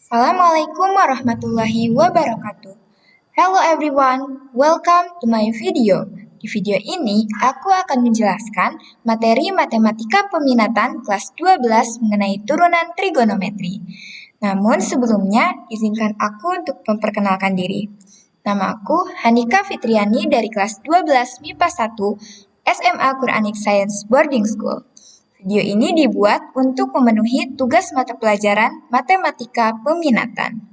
Assalamualaikum warahmatullahi wabarakatuh. Hello everyone, welcome to my video. Di video ini, aku akan menjelaskan materi matematika peminatan kelas 12 mengenai turunan trigonometri. Namun sebelumnya, izinkan aku untuk memperkenalkan diri. Nama aku Hanika Fitriani dari kelas 12 MIPA 1 SMA Quranic Science Boarding School. Video ini dibuat untuk memenuhi tugas mata pelajaran matematika peminatan.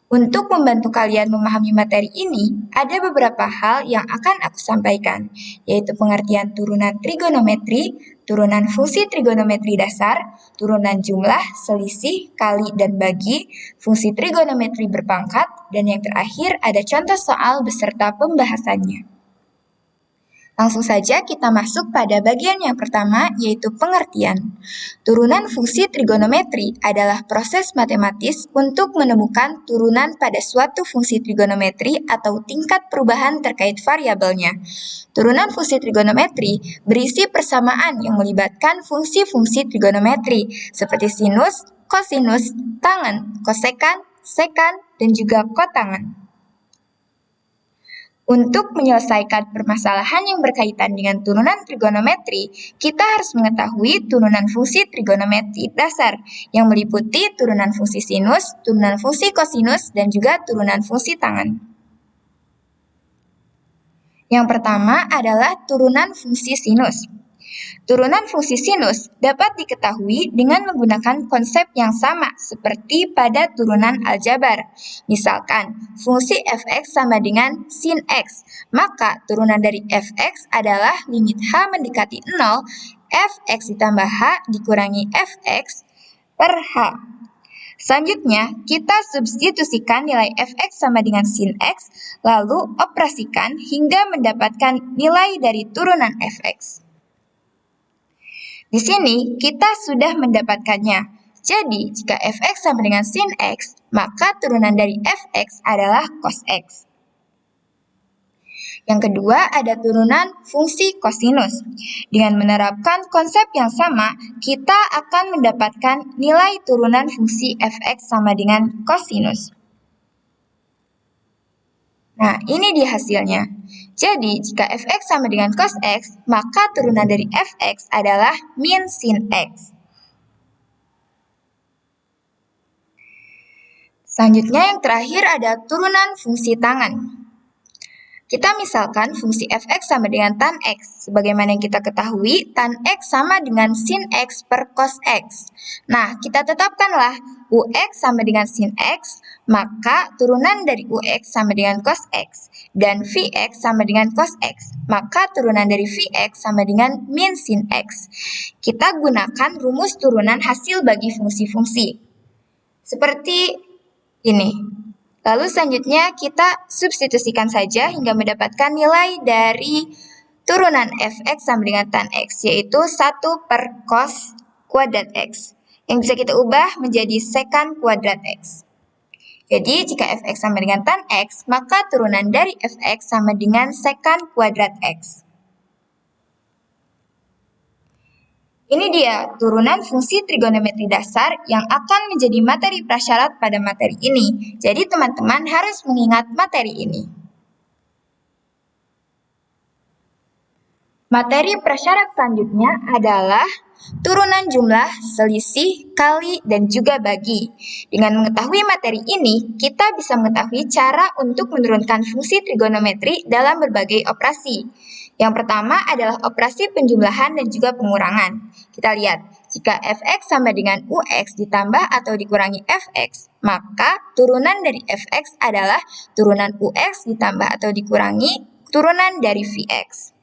Untuk membantu kalian memahami materi ini, ada beberapa hal yang akan aku sampaikan, yaitu pengertian turunan trigonometri, turunan fungsi trigonometri dasar, turunan jumlah, selisih, kali, dan bagi, fungsi trigonometri berpangkat, dan yang terakhir ada contoh soal beserta pembahasannya. Langsung saja kita masuk pada bagian yang pertama, yaitu pengertian. Turunan fungsi trigonometri adalah proses matematis untuk menemukan turunan pada suatu fungsi trigonometri atau tingkat perubahan terkait variabelnya. Turunan fungsi trigonometri berisi persamaan yang melibatkan fungsi-fungsi trigonometri, seperti sinus, kosinus, tangen, kosekan, sekan, dan juga kotangen. Untuk menyelesaikan permasalahan yang berkaitan dengan turunan trigonometri, kita harus mengetahui turunan fungsi trigonometri dasar yang meliputi turunan fungsi sinus, turunan fungsi kosinus, dan juga turunan fungsi tangen. Yang pertama adalah turunan fungsi sinus. Turunan fungsi sinus dapat diketahui dengan menggunakan konsep yang sama seperti pada turunan aljabar. Misalkan, fungsi fx sama dengan sin x, maka turunan dari fx adalah limit h mendekati 0, fx ditambah h dikurangi fx per h. Selanjutnya, kita substitusikan nilai fx sama dengan sin x, lalu operasikan hingga mendapatkan nilai dari turunan fx. Di sini, kita sudah mendapatkannya. Jadi, jika fx sama dengan sin x, maka turunan dari fx adalah cos x. Yang kedua, ada turunan fungsi kosinus. Dengan menerapkan konsep yang sama, kita akan mendapatkan nilai turunan fungsi fx sama dengan kosinus. Nah, ini dia hasilnya. Jadi, jika fx sama dengan cos x, maka turunan dari fx adalah min sin x. Selanjutnya yang terakhir ada turunan fungsi tangen. Kita misalkan fungsi fx sama dengan tan x. Sebagaimana yang kita ketahui, tan x sama dengan sin x per cos x. Nah, kita tetapkanlah ux sama dengan sin x, maka turunan dari ux sama dengan cos x. Dan vx sama dengan cos x, maka turunan dari vx sama dengan min sin x. Kita gunakan rumus turunan hasil bagi fungsi-fungsi. Seperti ini. Lalu selanjutnya kita substitusikan saja hingga mendapatkan nilai dari turunan fx sama dengan tan x, yaitu 1 per cos kuadrat x, yang bisa kita ubah menjadi sekan kuadrat x. Jadi jika fx sama dengan tan x, maka turunan dari fx sama dengan sekan kuadrat x. Ini dia turunan fungsi trigonometri dasar yang akan menjadi materi prasyarat pada materi ini. Jadi teman-teman harus mengingat materi ini. Materi prasyarat selanjutnya adalah turunan jumlah, selisih, kali, dan juga bagi. Dengan mengetahui materi ini, kita bisa mengetahui cara untuk menurunkan fungsi trigonometri dalam berbagai operasi. Yang pertama adalah operasi penjumlahan dan juga pengurangan. Kita lihat, jika fx sama dengan ux ditambah atau dikurangi fx, maka turunan dari fx adalah turunan ux ditambah atau dikurangi turunan dari vx.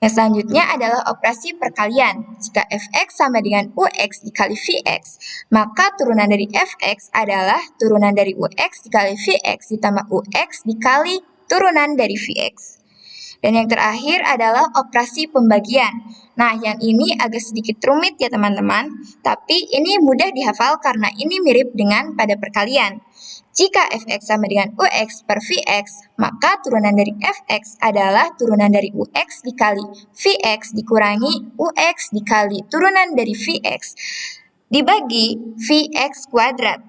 Yang selanjutnya adalah operasi perkalian. Jika fx sama dengan ux dikali vx, maka turunan dari fx adalah turunan dari ux dikali vx ditambah ux dikali turunan dari vx. Dan yang terakhir adalah operasi pembagian. Nah, yang ini agak sedikit rumit ya teman-teman, tapi ini mudah dihafal karena ini mirip dengan pada perkalian. Jika fx sama dengan ux per vx, maka turunan dari fx adalah turunan dari ux dikali vx dikurangi ux dikali turunan dari vx. dibagi Vx kuadrat.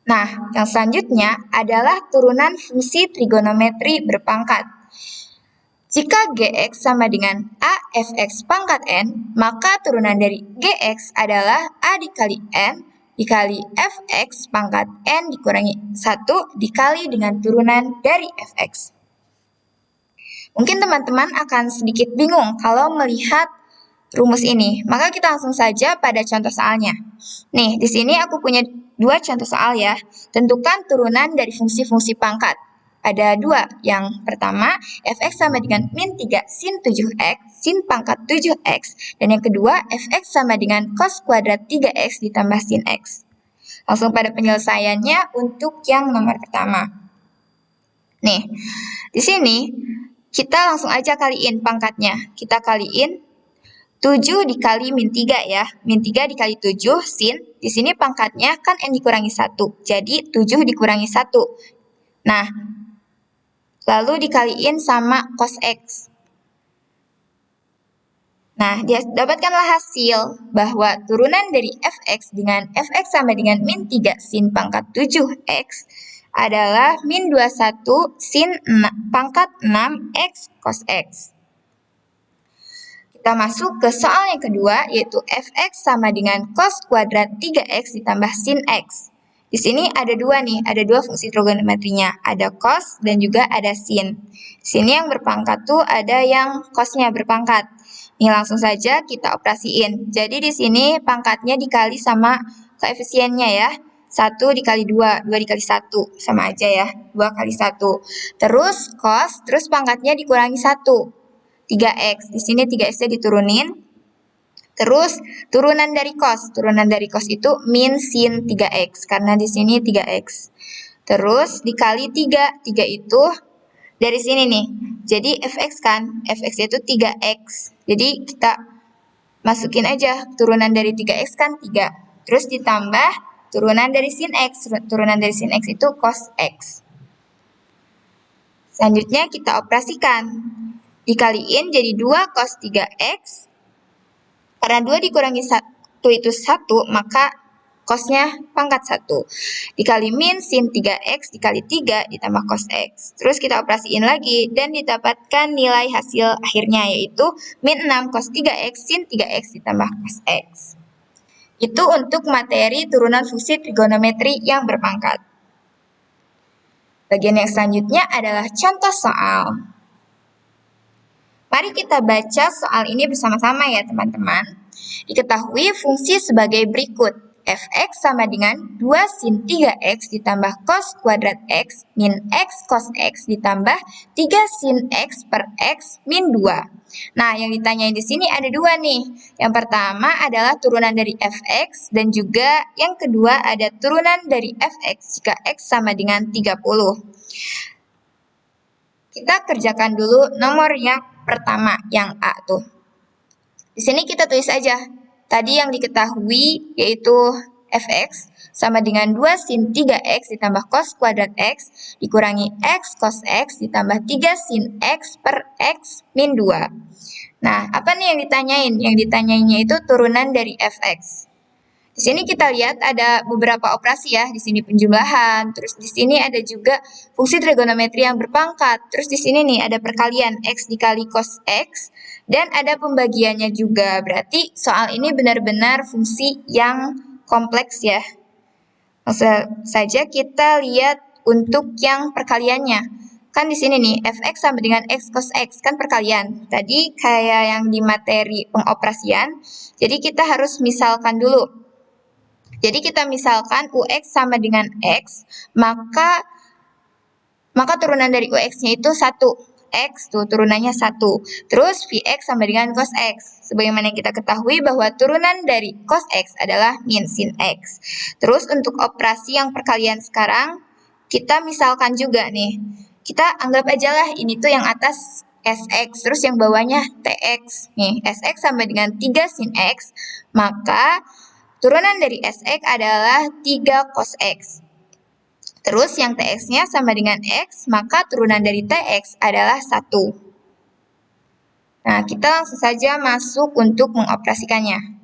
Nah, yang selanjutnya adalah turunan fungsi trigonometri berpangkat. Jika Gx sama dengan A Fx pangkat N, maka turunan dari Gx adalah A dikali N dikali Fx pangkat N dikurangi 1 dikali dengan turunan dari Fx. Mungkin teman-teman akan sedikit bingung kalau melihat rumus ini, maka kita langsung saja pada contoh soalnya. Nih, di sini aku punya dua contoh soal ya. Tentukan turunan dari fungsi-fungsi pangkat. Ada dua. Yang pertama, fx sama dengan min 3 sin 7x, sin pangkat 7x. Dan yang kedua, fx sama dengan cos kuadrat 3x ditambah sin x. Langsung pada penyelesaiannya untuk yang nomor pertama. Nih, di sini kita langsung aja kaliin pangkatnya. Kita kaliin 7 dikali min 3 ya. Min 3 dikali 7 sin. Di sini pangkatnya kan n dikurangi 1. Jadi 7 dikurangi 1. Nah, lalu dikaliin sama cos x. Nah, dapatkanlah hasil bahwa turunan dari fx dengan fx sama dengan min 3 sin pangkat 7x adalah min 21 sin pangkat 6x cos x. Kita masuk ke soal yang kedua, yaitu fx sama dengan cos kuadrat 3x ditambah sin x. Di sini ada dua nih, ada dua fungsi trigonometrinya, ada cos dan juga ada sin. Di sini yang berpangkat tuh ada yang cosnya berpangkat. Nih langsung saja kita operasiin. Jadi di sini pangkatnya dikali sama koefisiennya ya. 1 dikali 2, 2 dikali 1, sama aja ya, 2 kali 1. Terus cos, terus pangkatnya dikurangi 1. 3x. Di sini 3x-nya diturunin. Terus turunan dari cos. Turunan dari cos itu min sin 3x karena di sini 3x. Terus dikali 3. 3 itu dari sini nih. Jadi fx kan, fx itu 3x. Jadi kita masukin aja turunan dari 3x kan 3. Terus ditambah turunan dari sin x. Turunan dari sin x itu cos x. Selanjutnya kita operasikan. Dikaliin jadi 2 cos 3x. Karena 2 dikurangi 1 itu 1, maka cosnya pangkat 1. Dikali min sin 3x dikali 3 ditambah cos x. Terus kita operasiin lagi dan didapatkan nilai hasil akhirnya yaitu min 6 cos 3x sin 3x ditambah cos x. Itu untuk materi turunan fungsi trigonometri yang berpangkat. Bagian yang selanjutnya adalah contoh soal. Mari kita baca soal ini bersama-sama ya teman-teman. Diketahui fungsi sebagai berikut. Fx sama dengan 2 sin 3x ditambah cos kuadrat x min x cos x ditambah 3 sin x per x min 2. Nah, yang ditanyain di sini ada dua nih. Yang pertama adalah turunan dari fx dan juga yang kedua ada turunan dari fx jika x sama dengan 30. Kita kerjakan dulu nomor yang pertama, yang A tuh. Di sini kita tulis aja. Tadi yang diketahui yaitu fx sama dengan 2 sin 3x ditambah cos kuadrat x dikurangi x cos x ditambah 3 sin x per x min 2. Nah, apa nih yang ditanyain? Yang ditanyainnya itu turunan dari fx. Di sini kita lihat ada beberapa operasi ya, di sini penjumlahan, terus di sini ada juga fungsi trigonometri yang berpangkat, terus di sini nih ada perkalian x dikali cos x, dan ada pembagiannya juga. Berarti soal ini benar-benar fungsi yang kompleks ya. Langsung saja kita lihat untuk yang perkaliannya. Kan di sini nih, fx sama dengan x cos x, kan perkalian. Tadi kayak yang di materi pengoperasian, jadi kita harus misalkan dulu. Jadi kita misalkan ux sama dengan x, maka turunan dari ux-nya itu 1. X tuh turunannya 1. Terus Vx sama dengan cos x. Sebagaimana kita ketahui bahwa turunan dari cos x adalah min sin x. Terus untuk operasi yang perkalian sekarang, kita misalkan juga nih. Kita anggap aja lah ini tuh yang atas Sx, terus yang bawahnya Tx. Nih, Sx sama dengan 3 sin x, maka turunan dari Sx adalah 3 cos x. Terus yang Tx-nya sama dengan x, maka turunan dari Tx adalah 1. Nah, kita langsung saja masuk untuk mengoperasikannya.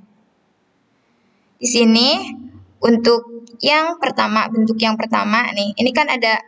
Di sini untuk yang pertama, bentuk yang pertama nih, ini kan ada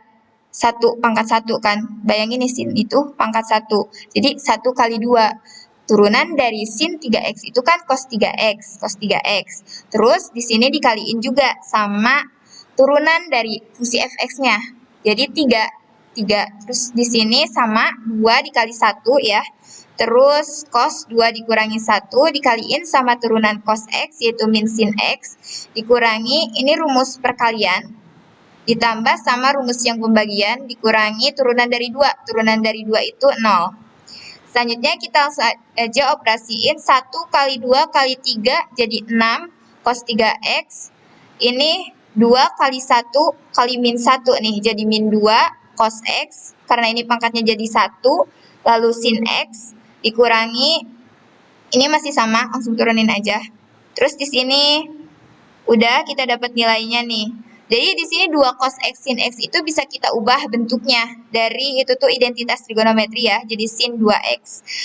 1 pangkat 1 kan. Bayangin nih sin itu pangkat 1. Jadi 1 kali 2. Turunan dari sin 3x itu kan cos 3x, cos 3x. Terus di sini dikaliin juga sama turunan dari fungsi fx-nya. Jadi 3. Terus di sini sama 2 dikali 1 ya. Terus cos 2 dikurangi 1 dikaliin sama turunan cos x yaitu min sin x dikurangi ini rumus perkalian ditambah sama rumus yang pembagian dikurangi turunan dari 2. Turunan dari 2 itu 0. Selanjutnya kita langsung aja operasiin 1 kali 2 kali 3 jadi 6 cos 3x. Ini 2 kali 1 kali min 1 nih jadi min 2 cos x. Karena ini pangkatnya jadi 1. Lalu sin x dikurangi. Ini masih sama, langsung turunin aja. Terus di sini udah kita dapat nilainya nih. Jadi di sini 2 cos x sin x itu bisa kita ubah bentuknya dari itu tuh identitas trigonometri ya. Jadi sin 2x.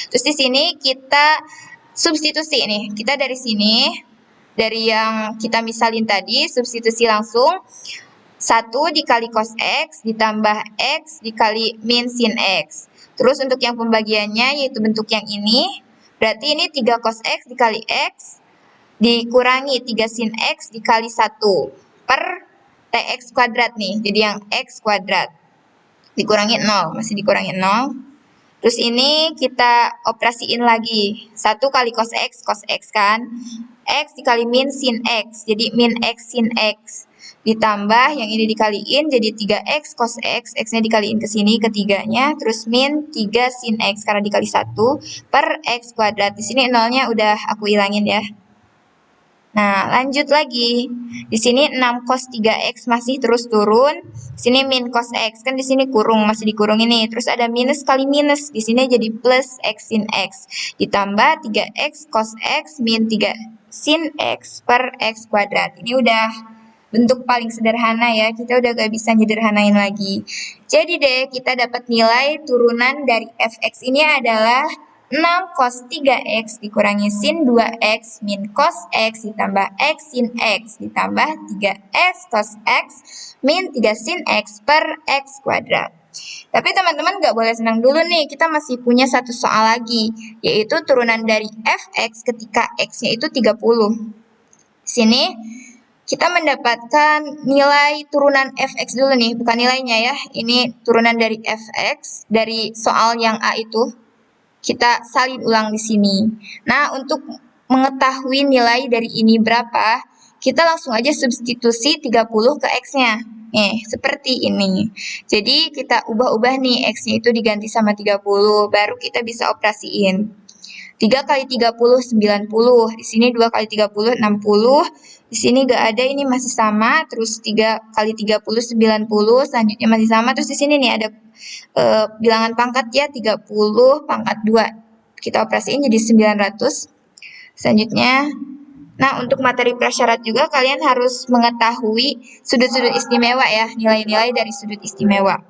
Terus di sini kita substitusi nih. Kita dari sini dari yang kita misalin tadi substitusi langsung 1 dikali cos x ditambah x dikali min sin x. Terus untuk yang pembagiannya yaitu bentuk yang ini. Berarti ini 3 cos x dikali x dikurangi 3 sin x dikali 1 per tx kuadrat nih. Jadi yang x kuadrat dikurangi 0. Masih dikurangi 0. Terus ini kita operasiin lagi. 1 kali cos x kan. X dikali min sin x. Jadi min x sin x. Ditambah yang ini dikaliin jadi 3x cos x. X-nya dikaliin ke sini ketiganya. Terus min 3 sin x karena dikali 1 per x kuadrat. Di sini 0-nya udah aku hilangin ya. Nah, lanjut lagi. Di sini 6 cos 3x masih terus turun. Di sini min cos x. Kan di sini kurung, masih dikurung ini. Terus ada minus kali minus. Di sini jadi plus x sin x. Ditambah 3x cos x min 3 sin x per x kuadrat. Ini udah bentuk paling sederhana ya. Kita udah gak bisa nyederhanain lagi. Jadi deh, kita dapat nilai turunan dari fx ini adalah 6 cos 3x dikurangi sin 2x min cos x ditambah x sin x ditambah 3x cos x min 3 sin x per x kuadrat. Tapi teman-teman nggak boleh senang dulu nih, kita masih punya satu soal lagi, yaitu turunan dari fx ketika x-nya itu 30. Di sini kita mendapatkan nilai turunan fx dulu nih, bukan nilainya ya, ini turunan dari fx dari soal yang A itu. Kita salin ulang di sini. Nah, untuk mengetahui nilai dari ini berapa, kita langsung aja substitusi 30 ke x-nya. Seperti ini. Jadi, kita ubah-ubah nih, x-nya itu diganti sama 30, baru kita bisa operasiin. 3 kali 30, 90. Di sini 2 kali 30, 60. Di sini gak ada, ini masih sama. Terus 3 kali 30, 90. Selanjutnya masih sama. Terus di sini nih ada bilangan pangkat ya, 30 pangkat 2. Kita operasiin jadi 900. Selanjutnya, nah untuk materi prasyarat juga kalian harus mengetahui sudut-sudut istimewa ya, nilai-nilai dari sudut istimewa.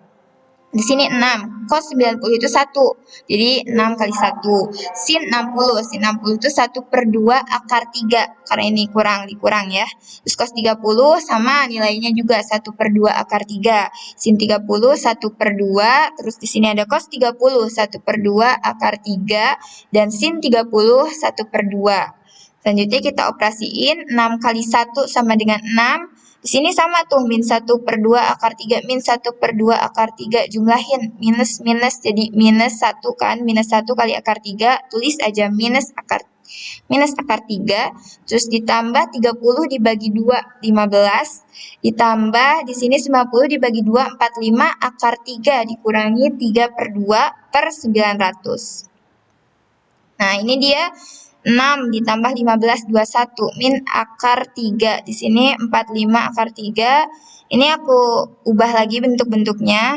Di sini 6, cos 90 itu 1, jadi 6 kali 1. Sin 60 itu 1 per 2 akar 3, karena ini dikurang ya. Terus cos 30 sama nilainya juga 1 per 2 akar 3. Sin 30 1 per 2, terus di sini ada cos 30 1 per 2 akar 3, dan sin 30 1 per 2. Selanjutnya kita operasiin 6 kali 1 sama dengan 6. Di sini sama tuh, min 1 per 2 akar 3, min 1 per 2 akar 3, jumlahin, minus, jadi minus 1 kan, minus 1 kali akar 3, tulis aja minus akar 3, terus ditambah 30 dibagi 2, 15, ditambah di sini 90 dibagi 2, 45, akar 3 dikurangi 3 per 2 per 900. Nah, ini dia 6 ditambah 15, 21, min akar 3. Di sini 45 akar 3. Ini aku ubah lagi bentuk-bentuknya.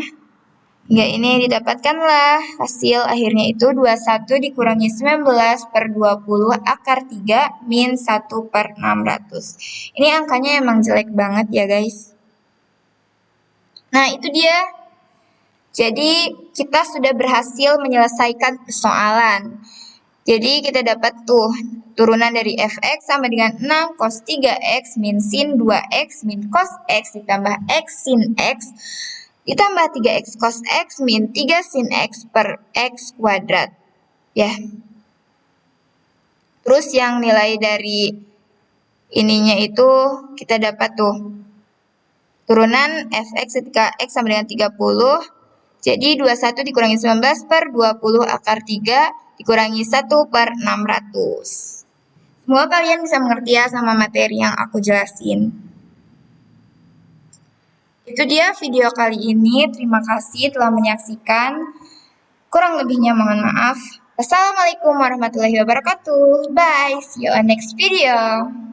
Hingga ini didapatkanlah hasil akhirnya itu 21 dikurangi 19 per 20 akar 3 min 1 per 600. Ini angkanya emang jelek banget ya guys. Nah, itu dia. Jadi, kita sudah berhasil menyelesaikan persoalan. Jadi kita dapat tuh turunan dari fx sama dengan 6 cos 3x min sin 2x min cos x ditambah x sin x ditambah 3x cos x min 3 sin x per x kuadrat. Ya. Terus yang nilai dari ininya itu kita dapat tuh turunan fx ketika x sama dengan 30. Jadi 21 dikurangi 19 per 20 akar 3 dikurangi 1 per 600. Semoga kalian bisa mengerti ya sama materi yang aku jelasin. Itu dia video kali ini. Terima kasih telah menyaksikan. Kurang lebihnya mohon maaf. Wassalamualaikum warahmatullahi wabarakatuh. Bye. See you on next video.